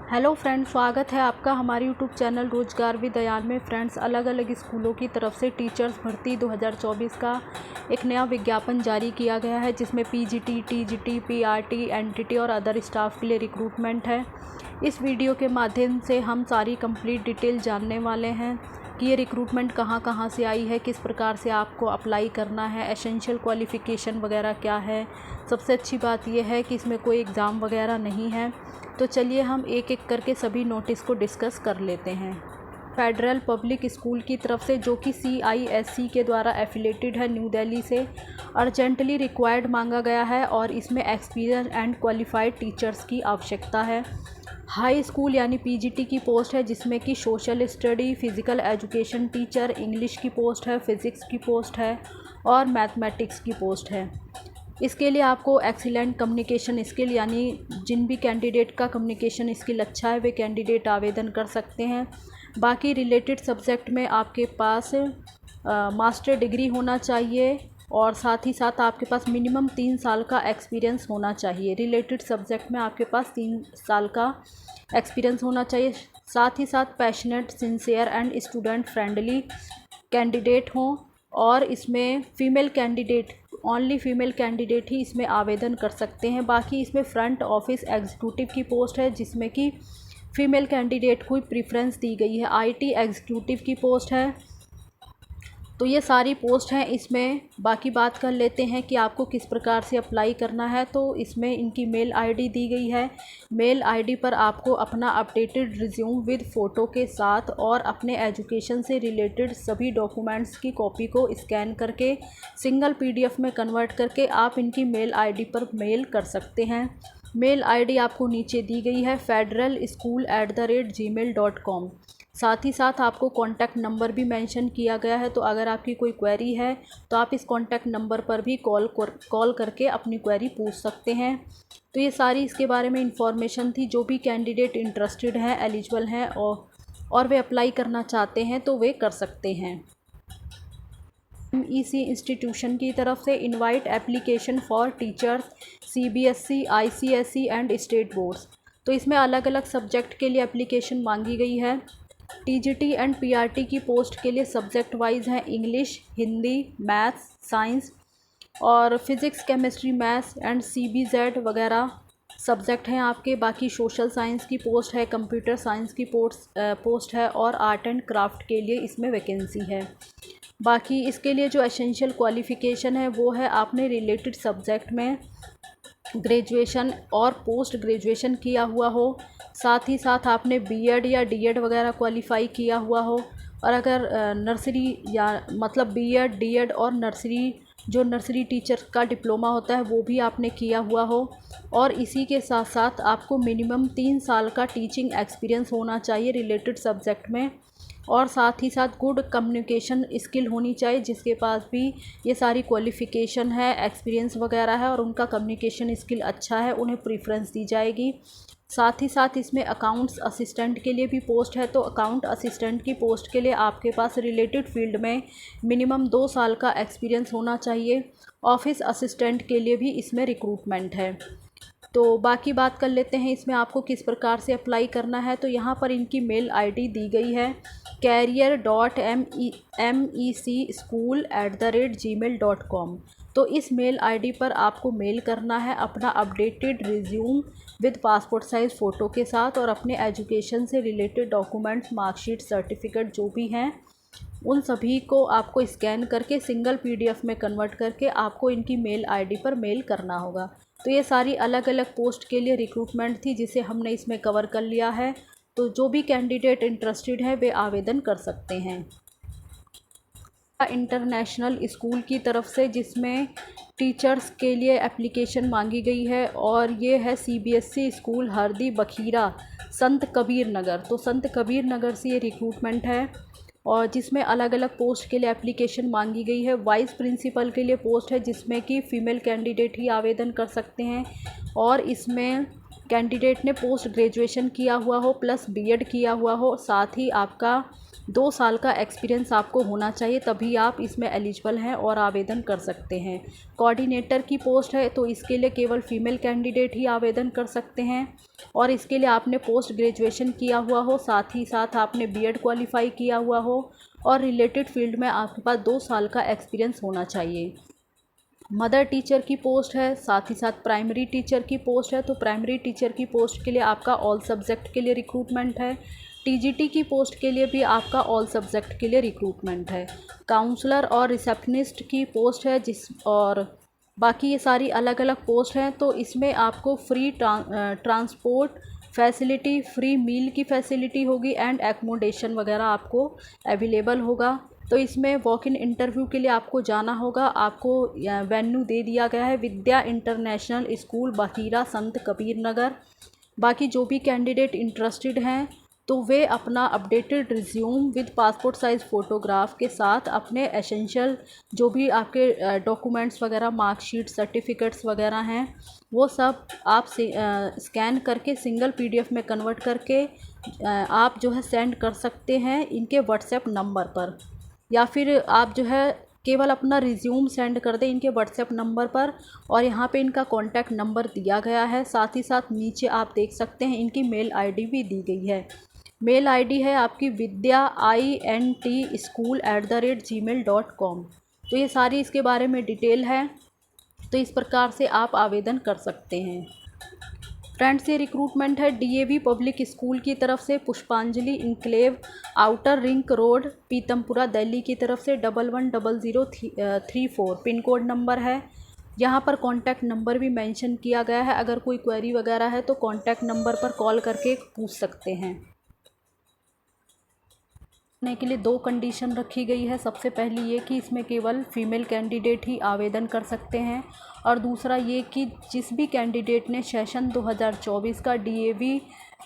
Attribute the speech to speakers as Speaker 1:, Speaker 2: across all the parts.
Speaker 1: Hello friends, स्वागत है आपका हमारे यूट्यूब चैनल रोजगार विद अयान में। फ्रेंड्स, अलग अलग स्कूलों की तरफ से टीचर्स भर्ती 2024 का एक नया विज्ञापन जारी किया गया है, जिसमें पीजीटी, टीजीटी, पीआरटी, एनटीटी और अदर स्टाफ के लिए रिक्रूटमेंट है। इस वीडियो के माध्यम से हम सारी कंप्लीट डिटेल जानने वाले हैं कि ये रिक्रूटमेंट कहाँ कहाँ से आई है, किस प्रकार से आपको अप्लाई करना है, एसेंशियल क्वालिफ़िकेशन वगैरह क्या है। सबसे अच्छी बात यह है कि इसमें कोई एग्ज़ाम वगैरह नहीं है। तो चलिए हम एक एक करके सभी नोटिस को डिस्कस कर लेते हैं। फेडरल पब्लिक स्कूल की तरफ से, जो कि CISE के द्वारा एफिलेटेड है, न्यू दिल्ली से अर्जेंटली रिक्वायर्ड मांगा गया है और इसमें एक्सपीरियंस एंड क्वालिफाइड टीचर्स की आवश्यकता है। हाई स्कूल यानी पीजीटी की पोस्ट है, जिसमें कि social study, physical education teacher, English की पोस्ट है, फिज़िक्स की पोस्ट है और मैथमेटिक्स की पोस्ट है। इसके लिए आपको एक्सीलेंट कम्युनिकेशन स्किल, यानी जिन भी कैंडिडेट का कम्युनिकेशन स्किल अच्छा है वे कैंडिडेट आवेदन कर सकते हैं। बाकी रिलेटेड सब्जेक्ट में आपके पास मास्टर डिग्री होना चाहिए और साथ ही साथ आपके पास मिनिमम 3 साल का एक्सपीरियंस होना चाहिए। रिलेटेड सब्जेक्ट में आपके पास 3 साल का एक्सपीरियंस होना चाहिए। साथ ही साथ passionate, sincere and student friendly candidate हों और इसमें female candidate, only female candidate ही इसमें आवेदन कर सकते हैं। बाकी इसमें फ्रंट ऑफिस एग्जीक्यूटिव की पोस्ट है, जिसमें कि फ़ीमेल कैंडिडेट को प्रेफरेंस दी गई है। IT एग्जीक्यूटिव की पोस्ट है। तो ये सारी पोस्ट हैं इसमें। बाकी बात कर लेते हैं कि आपको किस प्रकार से अप्लाई करना है। तो इसमें इनकी मेल आईडी दी गई है। मेल आईडी पर आपको अपना अपडेटेड रिज्यूम विद फ़ोटो के साथ और अपने एजुकेशन से रिलेटेड सभी डॉक्यूमेंट्स की कॉपी को स्कैन करके सिंगल PDF में कन्वर्ट करके आप इनकी मेल आईडी पर मेल कर सकते हैं। मेल आईडी आपको नीचे दी गई है, federalschool@gmail.com। साथ ही साथ आपको कॉन्टैक्ट नंबर भी मेंशन किया गया है। तो अगर आपकी कोई क्वेरी है तो आप इस कॉन्टैक्ट नंबर पर भी कॉल करके अपनी क्वेरी पूछ सकते हैं। तो ये सारी इसके बारे में इंफॉर्मेशन थी। जो भी कैंडिडेट इंटरेस्टेड हैं, एलिजिबल हैं और वे अप्लाई करना चाहते हैं तो वे कर सकते हैं। MEC इंस्टीट्यूशन की तरफ से invite application for teachers CBSE, ICSE and state boards. तो इसमें अलग अलग सब्जेक्ट के लिए एप्लीकेशन मांगी गई है। TGT एंड PRT की पोस्ट के लिए सब्जेक्ट वाइज हैं इंग्लिश, हिंदी, मैथ्स, साइंस और physics, chemistry, maths and CBZ वगैरह सब्जेक्ट हैं आपके। बाकी सोशल साइंस की पोस्ट है, कंप्यूटर साइंस की पोस्ट है और आर्ट एंड क्राफ्ट के लिए इसमें वैकेंसी है। बाकी इसके लिए जो एसेंशियल क्वालिफ़िकेशन है वो है आपने रिलेटेड सब्जेक्ट में ग्रेजुएशन और पोस्ट ग्रेजुएशन किया हुआ हो। साथ ही साथ आपने BEd या D.Ed वगैरह क्वालिफ़ाई किया हुआ हो। और अगर नर्सरी या मतलब BEd, D.Ed और नर्सरी टीचर का डिप्लोमा होता है वो भी आपने किया हुआ हो। और इसी के साथ साथ आपको मिनिमम 3 साल का टीचिंग एक्सपीरियंस होना चाहिए रिलेटेड सब्जेक्ट में। और साथ ही साथ गुड कम्युनिकेशन स्किल होनी चाहिए, जिसके पास भी ये सारी क्वालिफ़िकेशन है, एक्सपीरियंस वगैरह है और उनका कम्युनिकेशन स्किल अच्छा है, उन्हें प्रेफरेंस दी जाएगी। साथ ही साथ इसमें अकाउंट्स असिस्टेंट के लिए भी पोस्ट है। तो अकाउंट असिस्टेंट की पोस्ट के लिए आपके पास रिलेटेड फील्ड में मिनिमम 2 साल का एक्सपीरियंस होना चाहिए। ऑफिस असिस्टेंट के लिए भी इसमें रिक्रूटमेंट है। तो बाकी बात कर लेते हैं इसमें आपको किस प्रकार से अप्लाई करना है। तो यहाँ पर इनकी मेल आईडी दी गई है, career.mec@gmail.com। तो इस मेल आईडी पर आपको मेल करना है अपना updated resume with passport size photo के साथ और अपने एजुकेशन से रिलेटेड डॉक्यूमेंट्स, मार्कशीट, सर्टिफिकेट जो भी हैं उन सभी को आपको स्कैन करके सिंगल PDF में कन्वर्ट करके आपको इनकी मेल आईडी पर मेल करना होगा। तो ये सारी अलग अलग पोस्ट के लिए रिक्रूटमेंट थी, जिसे हमने इसमें कवर कर लिया है। तो जो भी कैंडिडेट इंटरेस्टेड है वे आवेदन कर सकते हैं। इंटरनेशनल स्कूल की तरफ से, जिसमें टीचर्स के लिए एप्लीकेशन मांगी गई है और ये है CBSE स्कूल हरदी बखीरा, संत कबीर नगर। तो संत कबीर नगर से ये रिक्रूटमेंट है और जिसमें अलग अलग पोस्ट के लिए एप्लीकेशन मांगी गई है। वाइस प्रिंसिपल के लिए पोस्ट है, जिसमें कि फ़ीमेल कैंडिडेट ही आवेदन कर सकते हैं और इसमें कैंडिडेट ने पोस्ट ग्रेजुएशन किया हुआ हो प्लस बीएड किया हुआ हो, साथ ही आपका 2 साल का एक्सपीरियंस आपको होना चाहिए, तभी आप इसमें एलिजिबल हैं और आवेदन कर सकते हैं। कोऑर्डिनेटर की पोस्ट है तो इसके लिए केवल फीमेल कैंडिडेट ही आवेदन कर सकते हैं और इसके लिए आपने पोस्ट ग्रेजुएशन किया हुआ हो, साथ ही साथ आपने बीएड क्वालिफाई किया हुआ हो और रिलेटेड फील्ड में आपके पास 2 साल का एक्सपीरियंस होना चाहिए। मदर टीचर की पोस्ट है, साथ ही साथ प्राइमरी टीचर की पोस्ट है। तो प्राइमरी टीचर की पोस्ट के लिए आपका ऑल सब्जेक्ट के लिए रिक्रूटमेंट है। टीजीटी की पोस्ट के लिए भी आपका ऑल सब्जेक्ट के लिए रिक्रूटमेंट है। काउंसलर और रिसेप्शनिस्ट की पोस्ट है और बाकी ये सारी अलग अलग पोस्ट हैं। तो इसमें आपको free transport facility, free meal की फैसिलिटी होगी एंड एकोमोडेशन वगैरह आपको अवेलेबल होगा। तो इसमें वॉक इन इंटरव्यू के लिए आपको जाना होगा। आपको वेन्यू दे दिया गया है विद्या इंटरनेशनल स्कूल बखीरा संत कबीर नगर। बाकी जो भी कैंडिडेट इंटरेस्टेड हैं तो वे अपना updated resume with passport size photograph के साथ अपने एसेंशियल जो भी आपके डॉक्यूमेंट्स वगैरह, मार्कशीट, सर्टिफिकेट्स वगैरह हैं, वो सब आप स्कैन करके सिंगल पीडीएफ में कन्वर्ट करके आप जो है सेंड कर सकते हैं इनके व्हाट्सएप नंबर पर, या फिर आप जो है केवल अपना रिज्यूम सेंड कर दें इनके व्हाट्सएप नंबर पर। और यहाँ पे इनका कॉन्टैक्ट नंबर दिया गया है। साथ ही साथ नीचे आप देख सकते हैं इनकी मेल आईडी भी दी गई है। मेल आईडी है आपकी vidyaintschool@gmail.com। तो ये सारी इसके बारे में डिटेल है। तो इस प्रकार से आप आवेदन कर सकते हैं। फ्रेंड्स, ये रिक्रूटमेंट है डीएवी पब्लिक स्कूल की तरफ से, पुष्पांजलि enclave, outer ring road, Pitampura, Delhi की तरफ से 110034 पिन कोड नंबर है। यहाँ पर कॉन्टैक्ट नंबर भी मेंशन किया गया है। अगर कोई क्वेरी वगैरह है तो कॉन्टैक्ट नंबर पर कॉल करके पूछ सकते हैं। के लिए 2 कंडीशन रखी गई है। सबसे पहली ये कि इसमें केवल फीमेल कैंडिडेट ही आवेदन कर सकते हैं और दूसरा ये कि जिस भी कैंडिडेट ने सेशन 2024 का डीएवी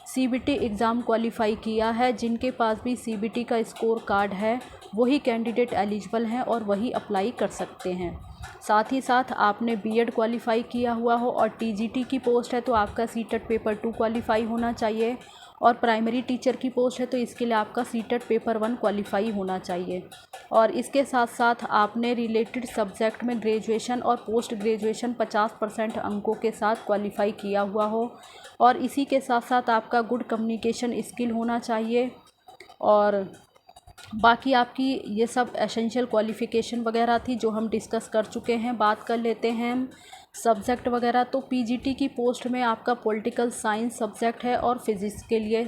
Speaker 1: सीबीटी एग्ज़ाम क्वालिफाई किया है, जिनके पास भी सीबीटी का स्कोर कार्ड है, वही कैंडिडेट एलिजिबल हैं और वही अप्लाई कर सकते हैं। साथ ही साथ आपने बीएड क्वालिफाई किया हुआ हो और टीजीटी की पोस्ट है तो आपका सीटेट पेपर 2 क्वालिफाई होना चाहिए और प्राइमरी टीचर की पोस्ट है तो इसके लिए आपका सीटेट पेपर 1 क्वालिफाई होना चाहिए। और इसके साथ साथ आपने रिलेटेड सब्जेक्ट में ग्रेजुएशन और पोस्ट ग्रेजुएशन 50% अंकों के साथ क्वालिफाई किया हुआ हो और इसी के साथ साथ आपका गुड कम्युनिकेशन स्किल होना चाहिए। और बाकी आपकी ये सब एसेंशियल क्वालिफ़िकेशन वगैरह थी जो हम डिस्कस कर चुके हैं। बात कर लेते हैं हम सब्जेक्ट वगैरह। तो पीजीटी की पोस्ट में आपका पॉलिटिकल साइंस सब्जेक्ट है और फिज़िक्स के लिए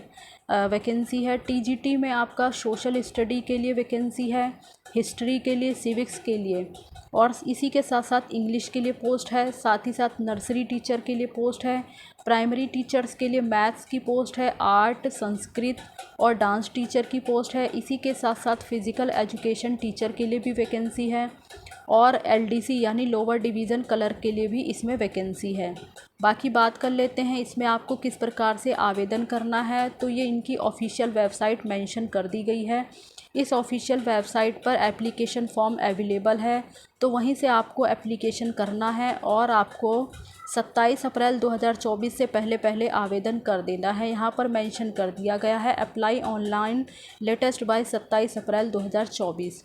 Speaker 1: वैकेंसी है। टीजीटी में आपका सोशल स्टडी के लिए वैकेंसी है, हिस्ट्री के लिए, सिविक्स के लिए और इसी के साथ साथ इंग्लिश के लिए पोस्ट है। साथ ही साथ नर्सरी टीचर के लिए पोस्ट है, प्राइमरी टीचर्स के लिए मैथ्स की पोस्ट है, आर्ट, संस्कृत और डांस टीचर की पोस्ट है। इसी के साथ साथ फिज़िकल एजुकेशन टीचर के लिए भी वैकेंसी है और एलडीसी यानी लोअर डिवीज़न क्लर्क के लिए भी इसमें वैकेंसी है। बाकी बात कर लेते हैं इसमें आपको किस प्रकार से आवेदन करना है। तो ये इनकी ऑफिशियल वेबसाइट मेंशन कर दी गई है। इस ऑफिशियल वेबसाइट पर एप्लीकेशन फॉर्म अवेलेबल है, तो वहीं से आपको एप्लीकेशन करना है और आपको 27 अप्रैल 2024 से पहले आवेदन कर देना है। यहाँ पर मेंशन कर दिया गया है अप्लाई ऑनलाइन लेटेस्ट बाय 27 अप्रैल 2024।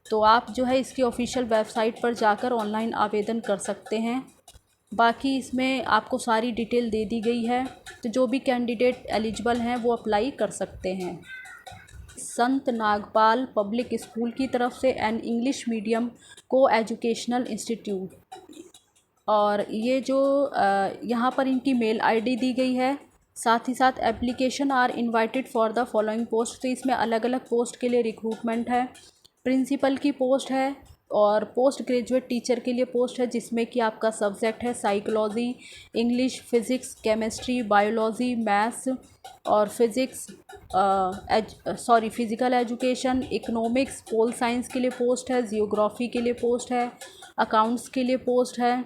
Speaker 1: तो आप जो है इसकी ऑफिशियल वेबसाइट पर जाकर ऑनलाइन आवेदन कर सकते हैं। बाकी इसमें आपको सारी डिटेल दे दी गई है, तो जो भी कैंडिडेट एलिजिबल हैं वो अप्लाई कर सकते हैं। संत नागपाल पब्लिक स्कूल की तरफ से एन इंग्लिश मीडियम को एजुकेशनल इंस्टीट्यूट, और ये जो यहाँ पर इनकी मेल आईडी दी गई है। साथ ही साथ application are invited for the following post. तो इसमें अलग अलग पोस्ट के लिए रिक्रूटमेंट है। प्रिंसिपल की पोस्ट है और पोस्ट ग्रेजुएट टीचर के लिए पोस्ट है, जिसमें कि आपका सब्जेक्ट है psychology, English, physics, chemistry, biology, maths और physical education, economics, pol science के लिए पोस्ट है, जियोग्राफी के लिए पोस्ट है, अकाउंट्स के लिए पोस्ट है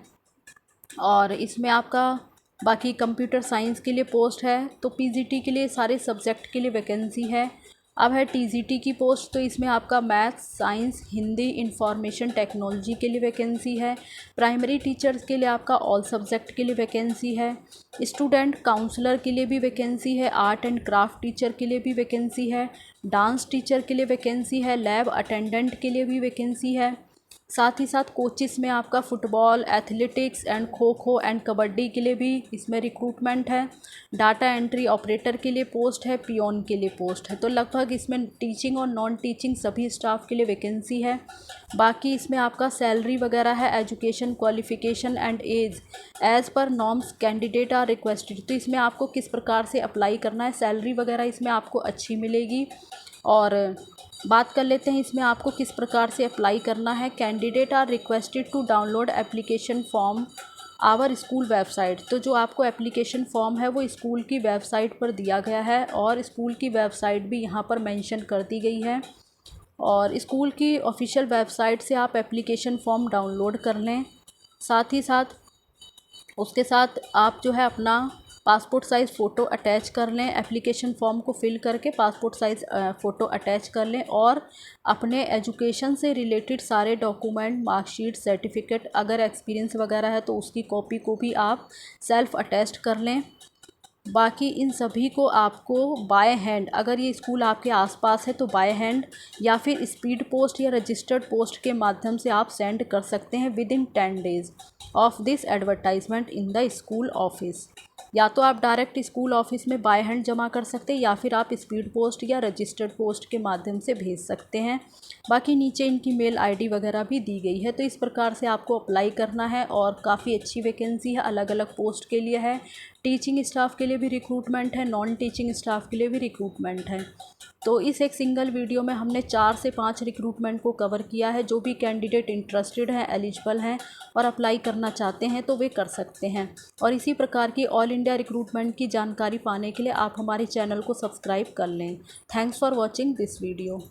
Speaker 1: और इसमें आपका बाकी कंप्यूटर साइंस के लिए पोस्ट है। तो पीजीटी के लिए सारे सब्जेक्ट के लिए वैकेंसी है अब है टीजीटी की पोस्ट, तो इसमें आपका maths, science, Hindi, information technology के लिए वैकेंसी है। प्राइमरी टीचर्स के लिए आपका ऑल सब्जेक्ट के लिए वैकेंसी है। स्टूडेंट काउंसलर के लिए भी वैकेंसी है। आर्ट एंड क्राफ्ट टीचर के लिए भी वैकेंसी है। डांस टीचर के लिए वैकेंसी है। लैब अटेंडेंट के लिए भी वैकेंसी है। साथ ही साथ कोचिस में आपका football, athletics and kho kho and kabaddi के लिए भी इसमें रिक्रूटमेंट है। डाटा एंट्री ऑपरेटर के लिए पोस्ट है। पियोन के लिए पोस्ट है। तो लगभग इसमें टीचिंग और नॉन टीचिंग सभी स्टाफ के लिए वैकेंसी है। बाकी इसमें आपका सैलरी वगैरह है। Education qualification and as per norms candidate are requested. तो इसमें आपको किस प्रकार से अप्लाई करना है, सैलरी वगैरह इसमें आपको अच्छी मिलेगी। और बात कर लेते हैं इसमें आपको किस प्रकार से अप्लाई करना है। Candidate are requested to download application form our school website. तो जो आपको एप्लीकेशन फॉर्म है वो स्कूल की वेबसाइट पर दिया गया है और स्कूल की वेबसाइट भी यहाँ पर मेंशन कर दी गई है। और स्कूल की ऑफिशियल वेबसाइट से आप एप्लीकेशन फॉर्म डाउनलोड कर लें। साथ ही साथ उसके साथ आप जो है अपना पासपोर्ट साइज़ फ़ोटो अटैच कर लें। एप्लीकेशन फॉर्म को फिल करके पासपोर्ट साइज़ फ़ोटो अटैच कर लें और अपने एजुकेशन से रिलेटेड सारे डॉक्यूमेंट, मार्कशीट, सर्टिफिकेट, अगर एक्सपीरियंस वगैरह है तो उसकी कॉपी को भी आप सेल्फ़ अटैच कर लें। बाकी इन सभी को आपको बाय हैंड, अगर ये स्कूल आपके आसपास है तो बाय हैंड या फिर स्पीड पोस्ट या रजिस्टर्ड पोस्ट के माध्यम से आप सेंड कर सकते हैं with in 10 days of this advertisement in the school office. या तो आप डायरेक्ट स्कूल ऑफिस में बाय हैंड जमा कर सकते हैं या फिर आप स्पीड पोस्ट या रजिस्टर्ड पोस्ट के माध्यम से भेज सकते हैं। बाकी नीचे इनकी मेल आईडी वगैरह भी दी गई है। तो इस प्रकार से आपको अप्लाई करना है और काफ़ी अच्छी वैकेंसी है, अलग अलग पोस्ट के लिए है। टीचिंग स्टाफ के लिए भी रिक्रूटमेंट है, नॉन टीचिंग स्टाफ के लिए भी रिक्रूटमेंट है। तो इस एक सिंगल वीडियो में हमने 4 से 5 रिक्रूटमेंट को कवर किया है। जो भी कैंडिडेट इंटरेस्टेड हैं, एलिजिबल हैं और अप्लाई करना चाहते हैं तो वे कर सकते हैं। और इसी प्रकार की ऑल इंडिया रिक्रूटमेंट की जानकारी पाने के लिए आप हमारे चैनल को सब्सक्राइब कर लें। Thanks for watching this video.